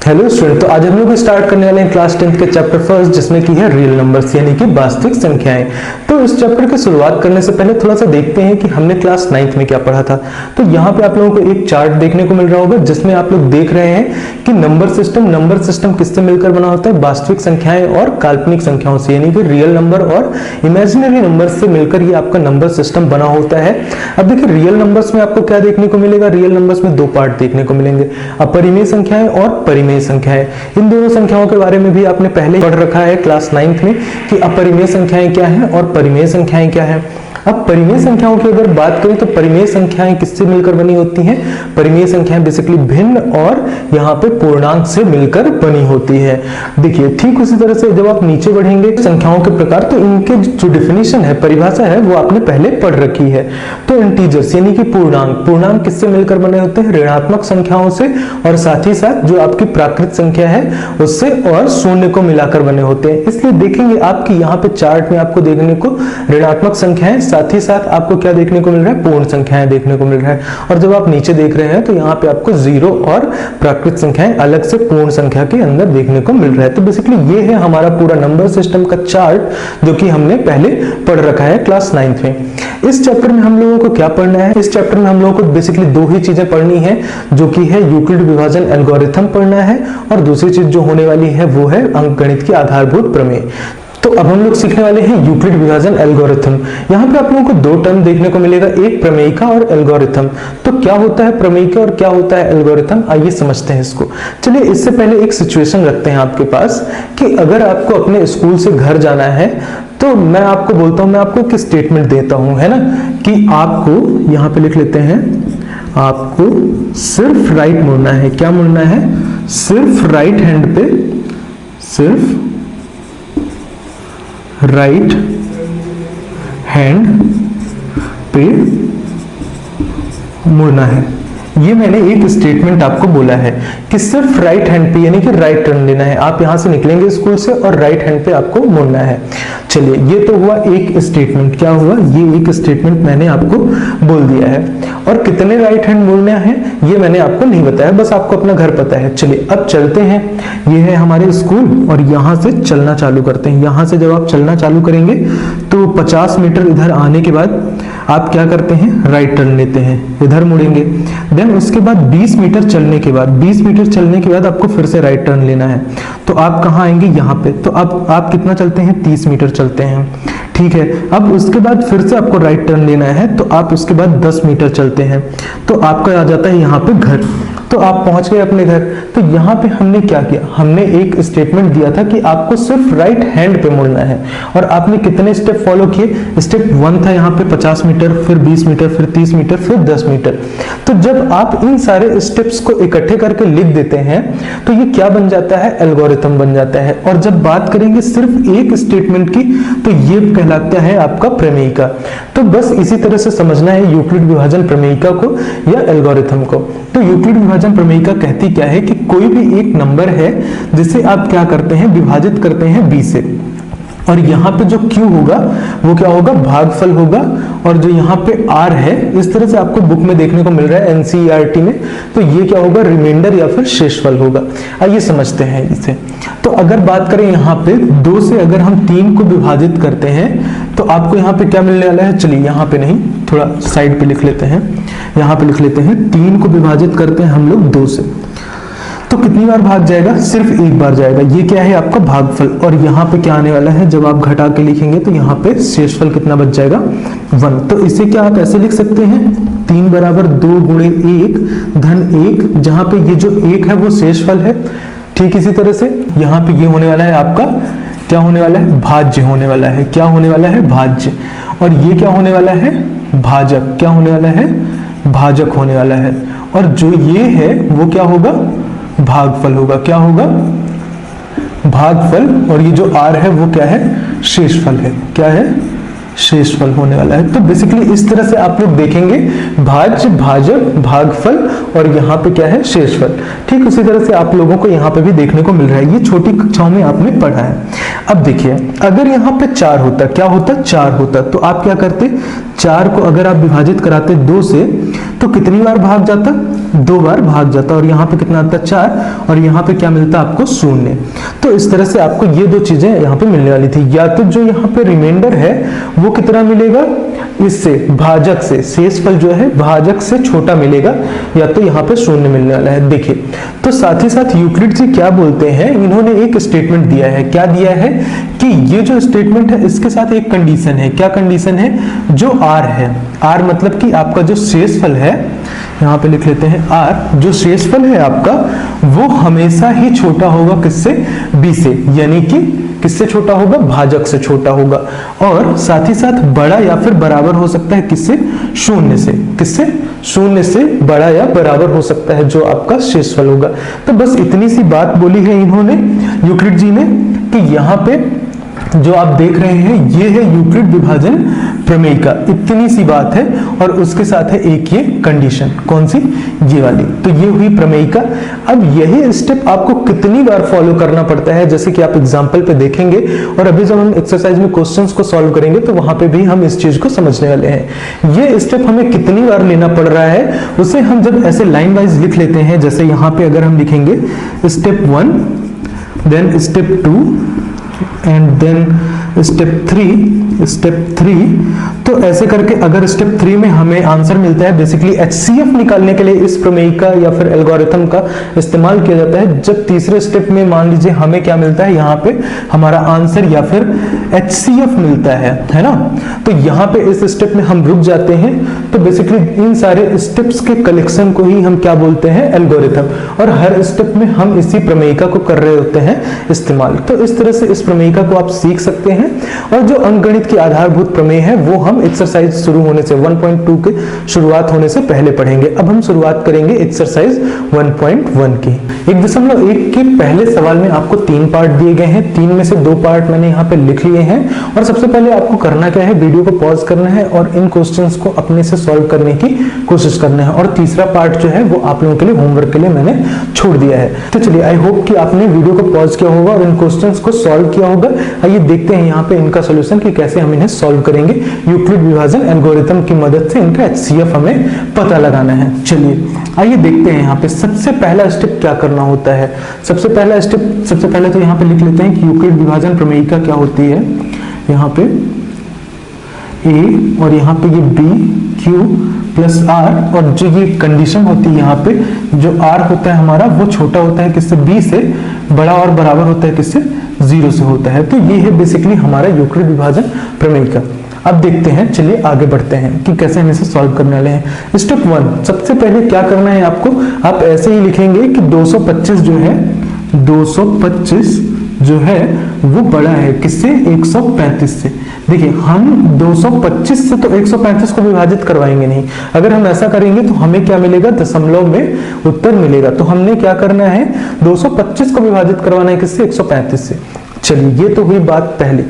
Hello student, तो आज हम लोग स्टार्ट करने वाले हैं क्लास 10th के चैप्टर फर्स्ट, जिसमें की है रियल नंबर्स यानी कि वास्तविक संख्याएं। तो इस चैप्टर की शुरुआत करने से पहले थोड़ा सा देखते हैं कि हमने क्लास 9th में क्या पढ़ा था। तो यहाँ पे आप लोगों को एक चार्ट देखने को मिल रहा होगा, जिसमें आप लोग देख रहे हैं कि नंबर सिस्टम किससे मिलकर बना होता है? वास्तविक संख्याएं और काल्पनिक संख्याओं से, यानी कि रियल नंबर और इमेजिनरी नंबर से मिलकर ये आपका नंबर सिस्टम बना होता है। अब देखिए, रियल नंबर्स में आपको क्या देखने को मिलेगा? रियल नंबर्स में दो पार्ट देखने को मिलेंगे, अपरिमेय संख्याएं और परिमेय संख्याएं। इन दोनों संख्याओं के बारे में भी आपने पहले पढ़ रखा है क्लास 9th में कि अपरिमेय संख्याएं क्या हैं और परिमेय संख्याएं क्या हैं। अब परिमेय संख्याओं की अगर बात करें तो परिमेय संख्याएं किससे मिलकर बनी होती हैं? परिमेय संख्याएं बेसिकली भिन्न और यहाँ पे पूर्णांक से मिलकर बनी होती है। देखिए, ठीक उसी तरह से जब आप नीचे बढ़ेंगे संख्याओं के प्रकार, तो इनके जो डिफिनेशन है, परिभाषा है, वो आपने पहले पढ़ रखी है। तो इंटीजर्स यानी कि पूर्णांक किससे मिलकर बने होते हैं? ऋणात्मक संख्याओं से, और साथ ही साथ जो आपकी प्राकृत संख्या है उससे, और शून्य को मिलाकर बने होते हैं। इसलिए देखेंगे आपकी यहाँ पे चार्ट में आपको देखने को ऋणात्मक संख्याएं, साथ ही साथ आपको क्या देखने को मिल रहा है? पूर्ण संख्याएं देखने को मिल रहा है। और जब आप नीचे देख रहे हैं तो यहाँ पे आपको जीरो और प्राकृत संख्याएं अलग से पूर्ण संख्या के अंदर देखने को मिल रहा है। तो बेसिकली ये है हमारा पूरा नंबर सिस्टम का चार्ट, जो कि हमने पहले पढ़ रखा है क्लास 9th में। इस चैप्टर में हम लोगों को क्या पढ़ना है? इस चैप्टर में हम लोगों को बेसिकली दो ही चीजें पढ़नी है, जो कि है यूक्लिड विभाजन एल्गोरिथम पढ़ना है, और दूसरी चीज जो होने वाली है वो है अंकगणित की आधारभूत प्रमेय। तो अब हम लोग सीखने वाले हैं यूक्लिड विभाजन एल्गोरिथम। यहाँ पे आप लोगों को दो टर्म देखने को मिलेगा, एक प्रमेयिका और एल्गोरिथम। तो क्या होता है प्रमेयिका और क्या होता है एल्गोरिथम, आइए समझते हैं इसको। चलिए, इससे पहले एक सिचुएशन रखते हैं आपके पास कि अगर आपको अपने स्कूल से घर जाना है, तो मैं आपको बोलता हूं, मैं आपको एक स्टेटमेंट देता हूं, है ना, कि आपको यहाँ पे लिख लेते हैं, आपको सिर्फ राइट मुड़ना है। क्या मुड़ना है? सिर्फ राइट हैंड पे, सिर्फ राइट हैंड पे मुड़ना है। ये मैंने एक स्टेटमेंट आपको बोला है कि सिर्फ राइट हैंड पे, यानी कि राइट टर्न लेना है। आप यहां से निकलेंगे स्कूल से और राइट हैंड पे आपको मुड़ना है। चलिए, ये तो हुआ एक स्टेटमेंट। क्या हुआ? ये एक स्टेटमेंट मैंने आपको बोल दिया है। और कितने राइट हैंड मुड़ना है ये मैंने आपको नहीं बताया, बस आपको अपना घर पता है। चलिए, अब चलते हैं। ये है हमारे स्कूल, और यहां से चलना चालू करते हैं। यहां से जब आप चलना चालू करेंगे तो 50 मीटर इधर आने के बाद आप क्या करते हैं? राइट टर्न लेते हैं, इधर मुड़ेंगे। देन उसके बाद 20 मीटर चलने के बाद आपको फिर से राइट टर्न लेना है। तो आप कहाँ आएंगे? यहाँ पे। तो अब आप कितना चलते हैं? 30 मीटर चलते हैं, ठीक है। अब उसके बाद फिर से आपको राइट टर्न लेना है, तो आप उसके बाद 10 मीटर चलते हैं, तो आपका आ जाता है यहाँ पे घर। तो आप पहुंच गए अपने घर। तो यहाँ पे हमने क्या किया? हमने एक स्टेटमेंट दिया था कि आपको सिर्फ राइट हैंड पे मुड़ना है, और आपने कितने स्टेप फॉलो किए? स्टेप 1 था यहाँ पे 50 मीटर, फिर 20 मीटर, फिर 30 मीटर, फिर 10 मीटर। तो जब आप इन सारे स्टेप्स को इकट्ठे करके लिख देते हैं तो ये क्या बन जाता है? एल्गोरिथम बन जाता है। और जब बात करेंगे सिर्फ एक स्टेटमेंट की, तो ये कहलाता है आपका प्रमेयिका। तो बस इसी तरह से समझना है यूक्लिड विभाजन प्रमेयिका को या एल्गोरिथम को। तो यूक्लिड विभाजन प्रमेयिका कहती क्या है कि कोई भी एक नंबर है जिसे आप क्या करते हैं? विभाजित करते हैं b से, और यहाँ पे जो q होगा वो क्या होगा? भागफल होगा। और जो यहाँ पे r है, इस तरह से आपको बुक में देखने को मिल रहा है NCERT में, तो ये क्या होगा? रिमाइंडर या फिर शेषफल होगा। आइए समझते हैं इसे। तो अगर बात करें यहाँ पे 2 से अगर हम 3 को विभाजित करते हैं तो आपको यहाँ पे क्या मिलने वाला है? चलिए, यहाँ पे नहीं, थोड़ा साइड पे लिख लेते हैं। यहाँ पे लिख लेते हैं 3 को विभाजित करते हैं हम लोग 2 से, तो कितनी बार भाग जाएगा? सिर्फ एक बार जाएगा। ये क्या है? आपका भागफल। और यहाँ पे क्या आने वाला है? जब आप घटा के लिखेंगे तो यहाँ पे शेषफल कितना बच जाएगा? 1। तो इसे क्या आप ऐसे लिख सकते हैं? 3 बराबर 2 गुणे 1 धन 1, जहां पे ये जो 1 है वो शेषफल है। ठीक इसी तरह से यहाँ पे ये होने वाला है आपका, क्या होने वाला है? भाज्य होने वाला है। क्या होने वाला है? भाज्य। और ये क्या होने वाला है? भाजक। क्या होने वाला है? भाजक होने वाला है। और जो ये है वो क्या होगा? भागफल होगा। क्या होगा? भागफल। और ये जो r है वो क्या है? शेषफल है। क्या है? शेषफल होने वाला है। तो बेसिकली इस तरह से आप लोग देखेंगे, भाज्य, भाजक, भागफल, और यहाँ पे क्या है? शेषफल। ठीक उसी तरह से आप लोगों को यहाँ पे भी देखने को मिल रहा है। ये छोटी कक्षाओं में आपने पढ़ा है। अब देखिए, अगर यहाँ पे 4 होता, क्या होता? 4 होता, तो आप क्या करते? 4 को अगर आप विभाजित कराते 2 से, तो कितनी बार भाग जाता? 2 बार भाग जाता और यहाँ पे कितना आता है 4 और यहाँ पे क्या मिलता है आपको 0। तो इस तरह से आपको ये 2 चीजें यहाँ पे मिलने वाली थी। या तो जो यहाँ पे रिमाइंडर है वो कितना मिलेगा, इससे भाजक से, शेषफल जो है भाजक से छोटा मिलेगा, या तो यहाँ पे 0 मिलने वाला है। देखिए, तो साथ ही साथ यूक्लिड जी क्या बोलते हैं, इन्होंने एक स्टेटमेंट दिया है। क्या दिया है कि ये जो स्टेटमेंट है इसके साथ एक कंडीशन है। क्या कंडीशन है, जो आर है, आर मतलब कि आपका जो शेषफल है, यहाँ पे लिख लेते हैं आर, जो शेषफल है आपका वो हमेशा ही छोटा होगा किससे, बी से, यानी कि किससे छोटा होगा, भाजक से छोटा होगा। और साथ ही साथ बड़ा या फिर बराबर हो सकता है किससे, 0 से। किससे, 0 से बड़ा या बराबर हो सकता है जो आपका शेषफल होगा। तो बस इतनी सी बात बोली है इन्होंने, यूक्लिड जी ने, कि यहाँ पे जो आप देख रहे हैं ये है यूक्लिड विभाजन प्रमेय का, इतनी सी बात है। और उसके साथ है एक ये कंडीशन, कौन सी, ये वाली। तो ये हुई प्रमेय का। अब यही स्टेप आपको कितनी बार फॉलो करना पड़ता है, जैसे कि आप एग्जांपल पे देखेंगे, और अभी जब हम एक्सरसाइज में क्वेश्चंस को सॉल्व करेंगे तो वहां पे भी हम इस चीज को समझने वाले हैं। ये स्टेप हमें कितनी बार लेना पड़ रहा है उसे हम जब ऐसे लाइन वाइज लिख लेते हैं, जैसे यहाँ पे अगर हम लिखेंगे step 1, then step 2 and then step 3, तो ऐसे करके अगर स्टेप 3 में हमें आंसर मिलता है, बेसिकली एचसीएफ निकालने के लिए इस प्रमेय का या फिर एल्गोरिथम का इस्तेमाल किया जाता है। जब तीसरे स्टेप में मान लीजिए हमें क्या मिलता है, यहाँ पे हमारा आंसर या फिर एचसीएफ मिलता है ना, तो यहाँ पे इस स्टेप में हम रुक जाते हैं। तो बेसिकली इन सारे स्टेप्स के कलेक्शन को ही हम क्या बोलते हैं, एल्गोरिथम, और हर स्टेप में हम इसी प्रमेयिका को कर रहे होते हैं इस्तेमाल। तो इस तरह से इस प्रमेयिका को आप सीख सकते हैं। और जो अंकगणित की आधारभूत प्रमेय है वो हम एक्सरसाइज शुरू होने से 1.2 के शुरुआत होने से पहले पढ़ेंगे। अब हम शुरुआत करेंगे एक्सरसाइज 1.1 की। 1.1 के पहले सवाल में आपको 3 पार्ट दिए गए हैं, 3 में से 2 पार्ट मैंने यहाँ पे लिख लिए हैं। और सबसे पहले आपको करना क्या है, वीडियो को पॉज करना है और इन क्वेश्चंस को अपने से सॉल्व करने की कोशिश करना है। और तीसरा पार्ट जो है वो आप लोगों के लिए होमवर्क के लिए मैंने छोड़ दिया है। तो चलिए, आई होप कि आपने वीडियो को पॉज किया होगा और इन क्वेश्चंस को सॉल्व किया होगा। आइए देखते हैं यहाँ पे इनका सॉल्यूशन कि कैसे हम इन्हें सॉल्व करेंगे। यूक्लिड विभाजन एल्गोरिथम की मदद से इनका एचसीएफ हमें पता लगाना है। चलिए आइए देखते हैं यहाँ पे सबसे पहला स्टेप क्या करना होता है। सबसे पहले तो यहाँ पे लिख लेते हैं कि यूक्लिड विभाजन प्रमेयिका क्या होती है। यहाँ पे ए और यहाँ पे ये बी क्यू प्लस आर, और जो ये कंडीशन होती है यहाँ पे जो आर होता है हमारा वो छोटा होता है किससे, बी से, बड़ा और बराबर होता है किससे, 0 से होता है। तो ये है बेसिकली हमारा यूक्लिड विभाजन प्रमेयिका। अब देखते हैं, चलिए आगे बढ़ते हैं कि कैसे हम इसे सॉल्व करने वाले हैं। स्टेप 1, सबसे पहले क्या करना है आपको, आप ऐसे ही लिखेंगे कि 225 जो है, 225 जो है वो बड़ा है किससे, 135 से। देखिए, हम 225 से तो 135 को विभाजित करवाएंगे नहीं। अगर हम ऐसा करेंगे तो हमें क्या मिलेगा, दशमलव में उत्तर मिलेगा। तो हमने क्या करना है, 225 को विभाजित करवाना है किससे, 135 से। चलिए, ये तो हुई बात पहली,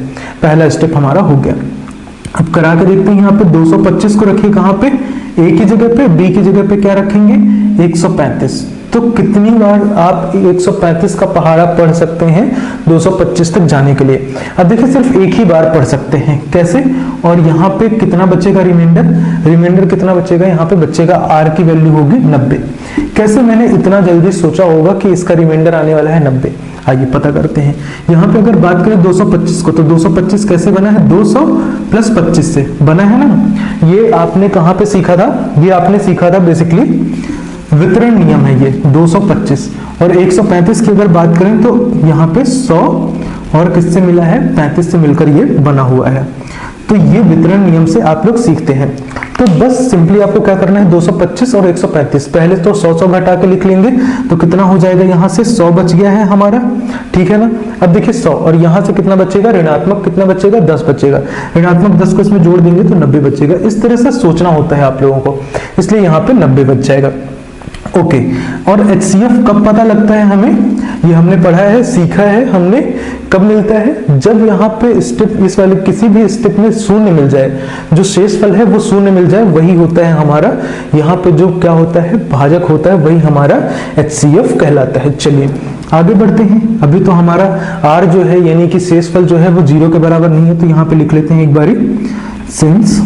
पहला स्टेप हमारा हो गया। अब करा के देखते हैं, यहाँ पे 225 को रखिए कहाँ पे, ए की जगह पे, बी की जगह पे क्या रखेंगे, 135। तो कितनी बार आप 135 का पहाड़ा पढ़ सकते हैं 225 तक जाने के लिए। अब देखिए, सिर्फ एक ही बार पढ़ सकते हैं, कैसे, और यहाँ पे कितना बचेगा रिमाइंडर कितना बचेगा, यहाँ पे बचेगा आर की वैल्यू होगी 90। कैसे मैंने इतना जल्दी सोचा होगा कि इसका रिमाइंडर आने वाला है 90, आइए पता करते हैं। यहाँ पे अगर बात करें 225 को, तो 225 कैसे बना है, 200 प्लस 25 से बना है ना। ये आपने कहाँ पे सीखा था, ये आपने सीखा था बेसिकली वितरण नियम है ये 225। और 135 की अगर बात करें तो यहाँ पे 100 और किससे मिला है, 35 से मिलकर ये बना हुआ है। तो ये वितरण नियम से आप लोग सीखते हैं। तो बस सिंपली आपको क्या करना है, 225 और 135, पहले तो 100 घटा के लिख लेंगे तो कितना हो जाएगा, यहाँ से 100 बच गया है हमारा, ठीक है ना। अब देखिए 100 और यहाँ से कितना बचेगा, ऋणात्मक कितना बचेगा, 10 बचेगा। ऋणात्मक 10 को इसमें जोड़ देंगे तो 90 बचेगा। इस तरह से सोचना होता है आप लोगों को, इसलिए यहाँ पे 90 बच जाएगा। ओके, और एचसीएफ कब पता लगता है हमें, ये हमने पढ़ा है, सीखा है हमने, कब मिलता है, जब यहाँ पे स्टेप, इस वाले किसी भी स्टेप में 0 मिल जाए, जो शेषफल है वो 0 मिल जाए, वही होता है हमारा, यहाँ पे जो क्या होता है, भाजक होता है, वही हमारा एचसीएफ कहलाता है। चलिए आगे बढ़ते हैं। अभी तो हमारा आर जो है यानी कि शेषफल जो है वो 0 के बराबर नहीं है, तो यहाँ पे लिख लेते हैं एक बारी, सिंस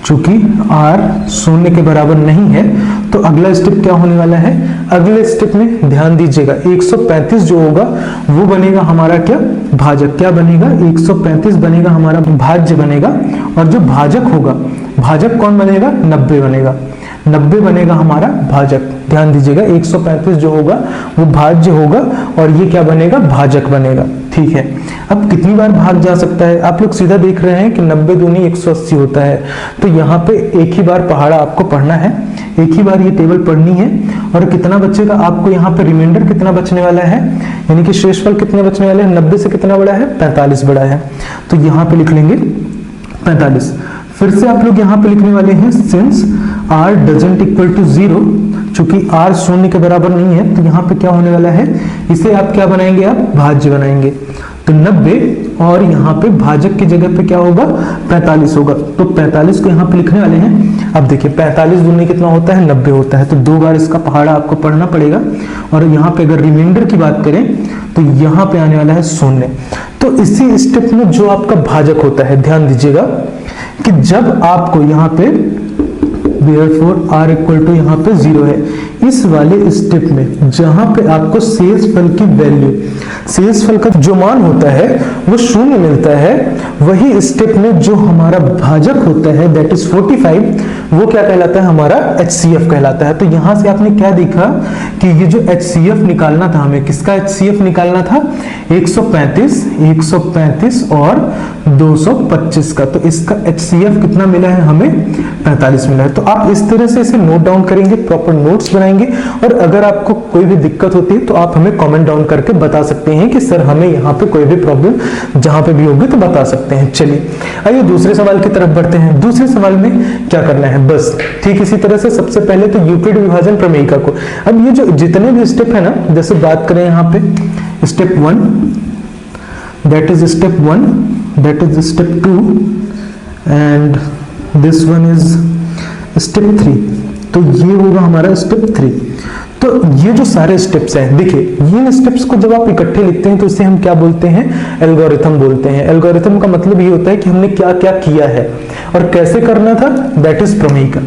चूंकि r शून्य के बराबर नहीं है तो अगला स्टेप क्या होने वाला है, अगले स्टेप में ध्यान दीजिएगा 135 जो होगा वो बनेगा हमारा क्या, भाजक। क्या बनेगा, 135 बनेगा हमारा भाज्य बनेगा, और जो भाजक होगा, भाजक कौन बनेगा, 90 बनेगा। 90 बनेगा हमारा भाजक। ध्यान दीजिएगा 135 जो होगा वो भाज्य होगा और ये क्या बनेगा, भाजक बनेगा। ठीक है, अब कितनी बार भाग जा सकता है, आप लोग सीधा देख रहे हैं कि 90 दूनी 180 होता है, तो यहाँ पे एक ही बार पहाड़ा आपको पढ़ना है, एक ही बार ये टेबल पढ़नी है। और कितना बचेगा आपको यहाँ पे, रिमाइंडर कितना बचने वाला है, यानी कि शेषफल कितने बचने वाले हैं, 90 से कितना बड़ा है, 45 बड़ा है, तो यहाँ पे लिख लेंगे 45। फिर से आप लोग यहाँ पे लिखने वाले हैं since r doesn't equal to 0, चूंकि r शून्य के बराबर नहीं है तो यहाँ पे क्या होने वाला है, इसे आप क्या बनाएंगे, आप भाज्य बनाएंगे। तो 90 और यहाँ पे भाजक की जगह पे क्या होगा, 45 होगा, तो 45 को यहाँ पे लिखने वाले हैं। अब देखिए 45 दूनी कितना होता है, 90 होता है, तो 2 बार इसका पहाड़ा आपको पढ़ना पड़ेगा। और यहाँ पे अगर रिमाइंडर की बात करें तो यहाँ पे आने वाला है शून्य। तो इसी स्टेप में जो आपका भाजक होता है, ध्यान दीजिएगा कि जब आपको यहाँ पे therefore r इक्वल टू यहाँ पे 0 है, इस वाले स्टेप में जहां पे आपको शेषफल की वैल्यू, शेषफल का जो मान होता है वो शून्य मिलता है, वही स्टेप में जो हमारा भाजक होता है दैट इज 45, वो क्या कहलाता है, हमारा HCF कहलाता है। तो यहां से आपने क्या देखा कि ये जो HCF निकालना था हमें, किसका HCF निकालना था, 135 और 225 का, तो इसका HCF कितना मिला है हमें, 45 मिला है। तो आप इस तरह से इसे नोट डाउन करेंगे, प्रॉपर नोट्स बनाएंगे, और अगर आपको कोई भी दिक्कत होती है तो आप हमें कमेंट डाउन करके बता सकते हैं कि सर हमें यहाँ पे कोई भी प्रॉब्लम जहां पे भी होगी तो बता सकते हैं। चलिए आइए दूसरे सवाल की तरफ बढ़ते हैं। दूसरे सवाल में क्या करना है, बस ठीक इसी तरह से सबसे पहले तो यूक्लिड विभाजन प्रमेयिका को, अब ये जो जितने भी स्टेप है ना, जैसे बात करें यहाँ पे step 1 that is step 1, that is step 2 and this one is step 3, तो ये होगा हमारा स्टेप 3। तो ये जो सारे स्टेप्स हैं, देखिए इन स्टेप्स को जब आप इकट्ठे लिखते हैं तो इसे हम क्या बोलते हैं, एल्गोरिथम बोलते हैं। एल्गोरिथम का मतलब ये होता है कि हमने क्या क्या किया है और कैसे करना था, दैट इज प्रमेयिका।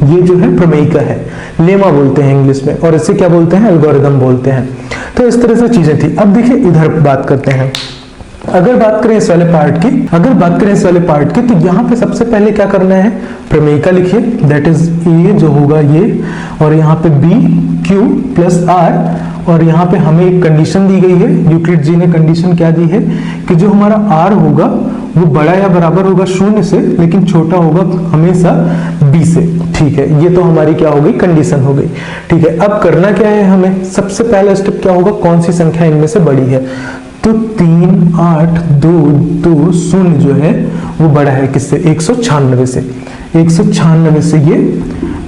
ये जो है प्रमेयिका है, लेमा बोलते हैं इंग्लिश में, और इसे क्या बोलते हैं, एल्गोरिथम बोलते हैं। तो इस तरह से चीजें थी। अब देखिए इधर बात करते हैं, अगर बात करें इस वाले पार्ट की, तो यहाँ पे सबसे पहले क्या करना है, प्रमेयिका लिखिए, दैट इज ए जो होगा ये, और यहाँ पे बी क्यू प्लस आर, और यहाँ पे हमें एक कंडीशन दी गई है, यूक्लिड जी ने कंडीशन क्या दी है कि जो हमारा आर होगा वो बड़ा या बराबर होगा 0 से, लेकिन छोटा होगा हमेशा बी से। ठीक है, ये तो हमारी क्या हो गई, कंडीशन हो गई। ठीक है, अब करना क्या है हमें, सबसे पहला स्टेप क्या होगा, कौन सी संख्या इनमें से बड़ी है, तो 3 8 2 2 0 जो है वो बड़ा है किससे, 196 से, 196 से ये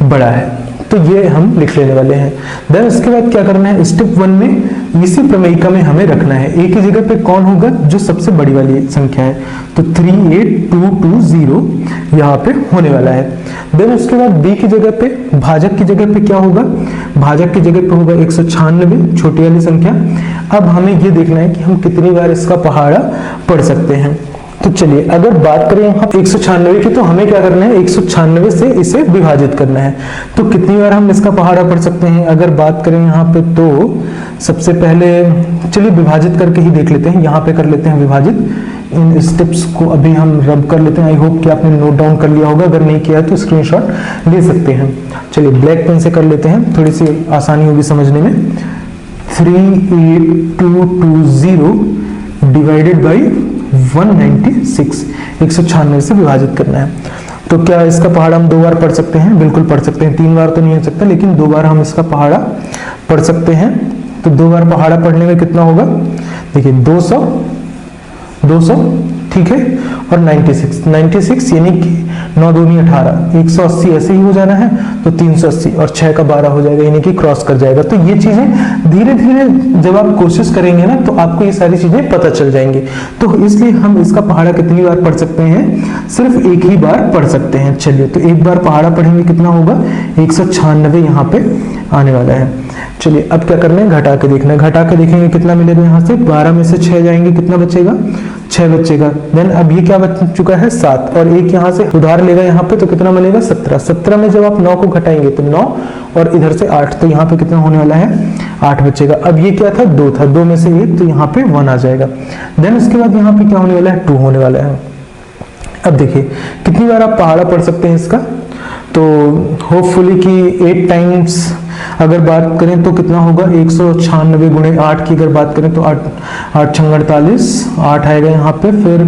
बड़ा है, तो ये हम लिख लेने वाले हैं। देन उसके बाद क्या करना है, स्टेप 1 में इसी प्रमेयिका में हमें रखना है, एक ही जगह पे कौन होगा, जो सबसे बड़ी वाली संख्या है, तो 38220 यहाँ पे होने वाला है। देन उसके बाद बी की जगह पे, भाजक की जगह पे क्या होगा, भाजक की जगह पे होगा 196, छोटी वाली संख्या। अब हमें ये देखना है कि हम कितनी बार इसका पहाड़ा पढ़ सकते हैं। तो चलिए अगर बात करें यहाँ 196 की, तो हमें क्या करना है, 196 से इसे विभाजित करना है। तो कितनी बार हम इसका पहाड़ा पढ़ सकते हैं, अगर बात करें यहाँ पे, तो सबसे पहले चलिए विभाजित करके ही देख लेते हैं, यहाँ पे कर लेते हैं विभाजित। इन स्टेप्स को अभी हम रब कर लेते हैं। आई होप कि आपने नोट डाउन कर लिया होगा, अगर नहीं किया है तो स्क्रीनशॉट ले सकते हैं। चलिए ब्लैक पेन से कर लेते हैं, थोड़ी सी आसानी होगी समझने में। 38220 डिवाइडेड बाई 196, 196 से विभाजित करना है। तो क्या इसका पहाड़ा हम 2 बार पढ़ सकते हैं, बिल्कुल पढ़ सकते हैं, 3 बार तो नहीं हो सकता, लेकिन 2 बार हम इसका पहाड़ा पढ़ सकते हैं। तो 2 बार पहाड़ा पढ़ने में कितना होगा, देखिए 200 ठीक है, और 96 यानी कि 9 दूनी 18, 180 ऐसे ही हो जाना है, तो 380 और 6 का 12 हो जाएगा, यानी कि क्रॉस कर जाएगा। तो ये चीजें धीरे धीरे जब आप कोशिश करेंगे ना, तो आपको ये सारी चीजें पता चल जाएंगी। तो इसलिए हम इसका पहाड़ा कितनी बार पढ़ सकते हैं, सिर्फ एक ही बार पढ़ सकते हैं। चलिए तो एक बार पहाड़ा पढ़ेंगे कितना होगा, 196 यहाँ पे आने वाला है। चलिए अब क्या करना है, घटा के देखना है। घटा के देखेंगे कितना मिलेगा, यहाँ से 12 में से 6 जाएंगे, कितना बचेगा, 6 बचेगा। देन अब ये क्या बच चुका है, 7, और एक यहाँ से उधार लेगा यहाँ पे, तो कितना मिलेगा, 17। 17 में जब आप 9 को घटाएंगे तो 9 और इधर से 8, तो यहाँ पे कितना होने वाला है, 8 बचेगा। अब ये क्या था, 2 था, 2 में से 1, तो यहाँ पे 1 आ जाएगा। देन उसके बाद यहाँ पे क्या होने वाला है, 2 होने वाला है। अब देखिए कितनी बार आप पहाड़ा पढ़ सकते हैं इसका, तो होपफुली कि 8 टाइम्स अगर बात करें तो कितना होगा, 196 गुणे 8 की अगर बात करें तो 8 छंग 48, 8 आएगा यहाँ पे, फिर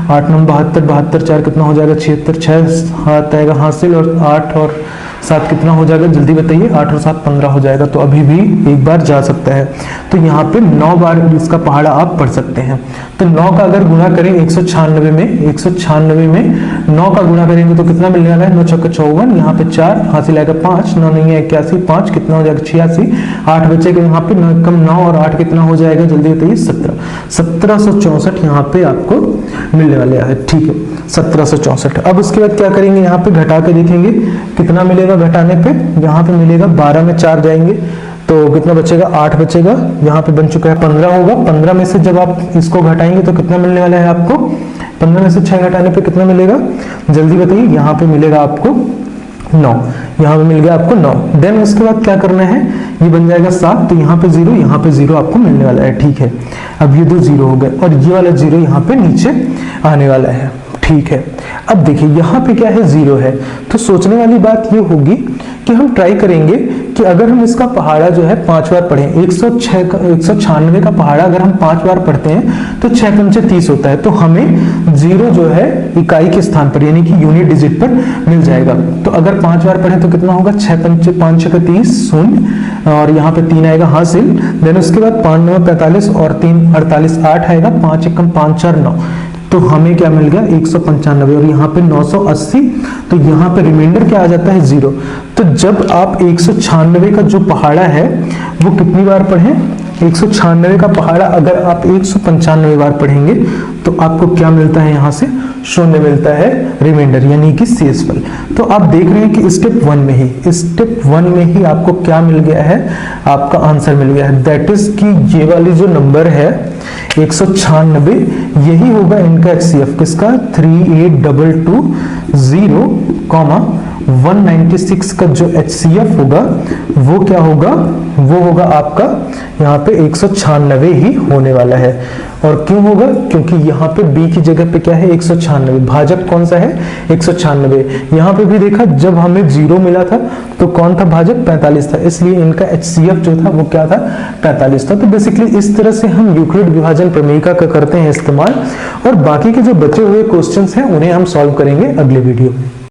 8 9 72, 72 4 कितना हो जाएगा, 76, 6 हाथ आएगा हासिल, और 8 और 7 कितना हो जाएगा, जल्दी बताइए, 8 और 7 15 हो जाएगा। तो अभी भी एक बार जा सकता है। तो यहाँ पे 9 बार इसका पहाड़ा आप पढ़ सकते हैं। तो 9 का अगर गुणा करें 196 में, 196 में 9 का गुणा करेंगे तो कितना मिलने वाला है, 9 छक्का 54, यहाँ पे 4 हासिल आएगा 5, 9 नहीं है 81, 5 कितना हो जाएगा, 86, 8 बचेगा यहाँ पे, 9 कम 9 और 8 कितना हो जाएगा, जल्दी बताइए, 17, 1764 यहाँ पे आपको मिलने वाला है। ठीक है, 1764। अब उसके बाद क्या करेंगे, यहाँ पे घटा के देखेंगे कितना मिलेगा। घटाने पे यहाँ पे मिलेगा, 12 में 4 जाएंगे तो कितना बचेगा, 8 बचेगा। यहाँ पे बन चुका है 15 होगा। 15 में से जब आप इसको घटाएंगे तो कितना मिलने वाला है आपको, 15 में से 6 घटाने पे कितना मिलेगा, जल्दी बताइए, यहाँ पे मिलेगा आपको 9, यहाँ पे मिल गया आपको 9। देन उसके बाद क्या करना है, ये बन जाएगा 7, तो यहाँ पे 0, यहाँ पे 0 आपको मिलने वाला है। ठीक है, अब ये 2 0 हो गए और ये वाला 0 यहाँ पे नीचे आने वाला है। ठीक है, अब देखिए यहाँ पे क्या है, 0 है। तो सोचने वाली बात ये होगी कि हम ट्राई करेंगे कि अगर हम इसका पहाड़ा जो है 5 बार पढ़ें, 196 का पहाड़ा अगर हम 5 बार पढ़ते हैं तो 6 पंचे 30 होता है, तो हमें 0 जो है इकाई के स्थान पर यानी कि यूनिट डिजिट पर मिल जाएगा। तो अगर 5 बार पढ़ें तो कितना होगा, 6 पंचे 5 6 30 शून्य, और यहाँ पे 3 आएगा हासिल। देन उसके बाद 5 9 45 और 3 48, 8 आएगा, 5 1 5 4 9, तो हमें क्या मिल गया, 195, और यहाँ पे 980, तो यहाँ पे रिमाइंडर क्या आ जाता है, 0। तो जब आप 196 का जो पहाड़ा है वो कितनी बार पढ़ें, 196 का पहाड़ा अगर आप 195 बार पढ़ेंगे तो आपको क्या मिलता है, यहाँ से 0 मिलता है रिमाइंडर, यानी कि शेषफल। तो आप देख रहे हैं कि स्टेप 1 में ही आपको क्या मिल गया है, आपका आंसर मिल गया है। दैट इज कि ये वाली जो नंबर है 196, यही होगा इनका HCF किसका, 38220,196 का जो HCF होगा वो क्या होगा, वो होगा आपका यहाँ पे 196 ही होने वाला है। और क्यों होगा, क्योंकि यहाँ पे B की जगह पे क्या है, 196, भाजक कौन सा है, 196। यहाँ पे भी देखा जब हमें 0 मिला था तो कौन था भाजक, 45 था, इसलिए इनका HCF जो था वो क्या था, 45 था। तो बेसिकली इस तरह से हम यूक्लिड विभाजन प्रमेयिका का करते हैं इस्तेमाल, और बाकी के जो बचे हुए क्वेश्चंस हैं उन्हें हम सॉल्व करेंगे अगले वीडियो में।